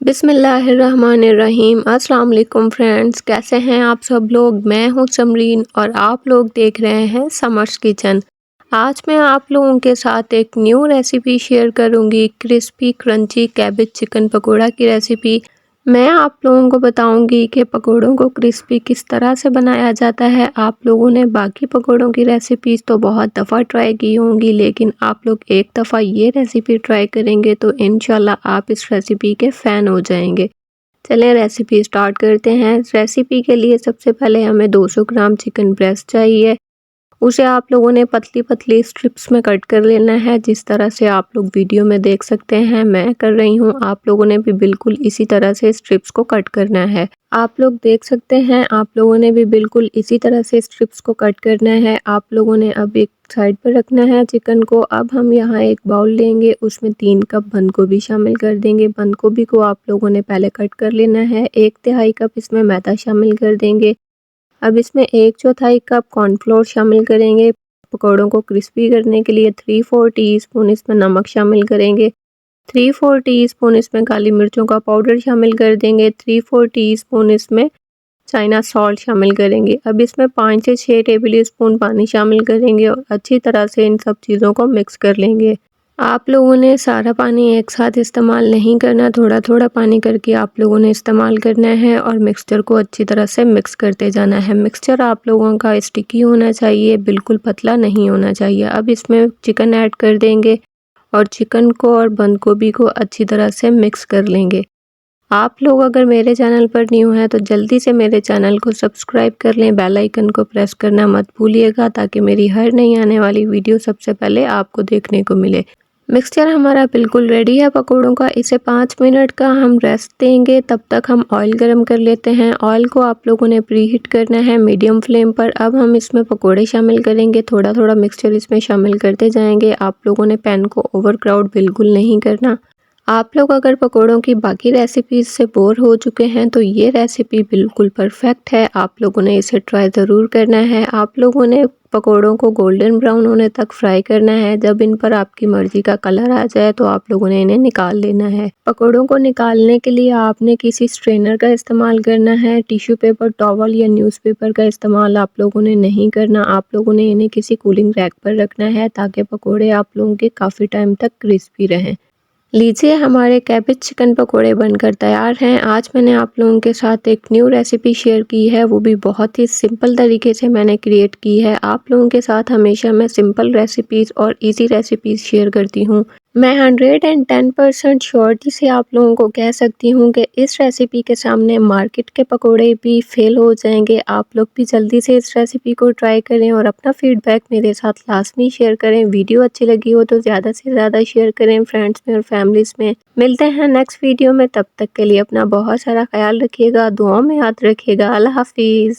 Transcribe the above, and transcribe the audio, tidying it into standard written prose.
बिस्मिल्लाहिर्रहमानिर्रहीम। अस्सलाम वालेकुम फ्रेंड्स, कैसे हैं आप सब लोग। मैं हूं समरीन और आप लोग देख रहे हैं समर्स किचन। आज मैं आप लोगों के साथ एक न्यू रेसिपी शेयर करूंगी, crispy crunchy cabbage chicken pakora की रेसिपी। मैं आप लोगों को बताऊंगी कि पकोड़ों को क्रिस्पी किस तरह से बनाया जाता है। आप लोगों ने बाकी पकोड़ों की रेसिपीज़ तो बहुत दफ़ा ट्राई की होंगी, लेकिन आप लोग एक दफ़ा ये रेसिपी ट्राई करेंगे तो इंशाल्लाह आप इस रेसिपी के फ़ैन हो जाएंगे। चलें रेसिपी स्टार्ट करते हैं। रेसिपी के लिए सबसे पहले हमें 200 ग्राम चिकन ब्रेस्ट चाहिए। उसे आप लोगों ने पतली पतली स्ट्रिप्स में कट कर लेना है, जिस तरह से आप लोग वीडियो में देख सकते हैं मैं कर रही हूँ। आप लोगों ने भी बिल्कुल इसी तरह से स्ट्रिप्स को कट करना है। आप लोग देख सकते हैं, आप लोगों ने भी बिल्कुल इसी तरह से स्ट्रिप्स को कट करना है। आप लोगों ने अब एक साइड पर रखना है चिकन को। अब हम यहाँ एक बाउल लेंगे, उसमें 3 कप बंद गोभी शामिल कर देंगे। बंद गोभी को आप लोगों ने पहले कट कर लेना है। 1/3 कप इसमें मैदा शामिल कर देंगे। अब इसमें 1/4 कप कॉर्नफ्लोर शामिल करेंगे। पकौड़ों को क्रिस्पी करने के लिए 3-4 टीस्पून इसमें नमक शामिल करेंगे। 3-4 टीस्पून इसमें काली मिर्चों का पाउडर शामिल कर देंगे। 3-4 टीस्पून इसमें चाइना सॉल्ट शामिल करेंगे। अब इसमें 5 से 6 टेबल स्पून पानी शामिल करेंगे और अच्छी तरह से इन सब चीज़ों को मिक्स कर लेंगे। आप लोगों ने सारा पानी एक साथ इस्तेमाल नहीं करना, थोड़ा थोड़ा पानी करके आप लोगों ने इस्तेमाल करना है और मिक्सचर को अच्छी तरह से मिक्स करते जाना है। मिक्सचर आप लोगों का स्टिकी होना चाहिए, बिल्कुल पतला नहीं होना चाहिए। अब इसमें चिकन ऐड कर देंगे और चिकन को और बंद गोभी को अच्छी तरह से मिक्स कर लेंगे। आप लोग अगर मेरे चैनल पर न्यू हैं तो जल्दी से मेरे चैनल को सब्सक्राइब कर लें, बेल आइकन को प्रेस करना मत भूलिएगा, ताकि मेरी हर नई आने वाली वीडियो सबसे पहले आपको देखने को मिले। मिक्सचर हमारा बिल्कुल रेडी है पकोड़ों का। इसे 5 मिनट का हम रेस्ट देंगे। तब तक हम ऑयल गरम कर लेते हैं। ऑयल को आप लोगों ने प्रीहीट करना है मीडियम फ्लेम पर। अब हम इसमें पकोड़े शामिल करेंगे, थोड़ा थोड़ा मिक्सचर इसमें शामिल करते जाएंगे। आप लोगों ने पैन को ओवर क्राउड बिल्कुल नहीं करना। आप लोग अगर पकोड़ों की बाकी रेसिपीज़ से बोर हो चुके हैं तो ये रेसिपी बिल्कुल परफेक्ट है। आप लोगों ने इसे ट्राई ज़रूर करना है। आप लोगों ने पकोड़ों को गोल्डन ब्राउन होने तक फ्राई करना है। जब इन पर आपकी मर्ज़ी का कलर आ जाए तो आप लोगों ने इन्हें निकाल लेना है। पकोड़ों को निकालने के लिए आपने किसी स्ट्रेनर का इस्तेमाल करना है। टिश्यू पेपर, टॉवल या न्यूज़पेपर का इस्तेमाल आप लोगों ने नहीं करना। आप लोगों ने इन्हें किसी कूलिंग रैक पर रखना है, ताकि पकोड़े आप लोगों के काफ़ी टाइम तक क्रिस्पी रहें। लीजिए, हमारे कैबेज चिकन पकोड़े बनकर तैयार हैं। आज मैंने आप लोगों के साथ एक न्यू रेसिपी शेयर की है, वो भी बहुत ही सिंपल तरीके से मैंने क्रिएट की है। आप लोगों के साथ हमेशा मैं सिंपल रेसिपीज़ और इजी रेसिपीज़ शेयर करती हूँ। मैं 110% श्योरिटी से आप लोगों को कह सकती हूँ कि इस रेसिपी के सामने मार्केट के पकोड़े भी फेल हो जाएंगे। आप लोग भी जल्दी से इस रेसिपी को ट्राई करें और अपना फीडबैक मेरे साथ लाजमी शेयर करें। वीडियो अच्छी लगी हो तो ज़्यादा से ज़्यादा शेयर करें फ्रेंड्स में और फैमिलीज़ में। मिलते हैं नेक्स्ट वीडियो में, तब तक के लिए अपना बहुत सारा ख्याल रखिएगा, दुआओं में याद रखिएगा। अल्लाह हाफिज़।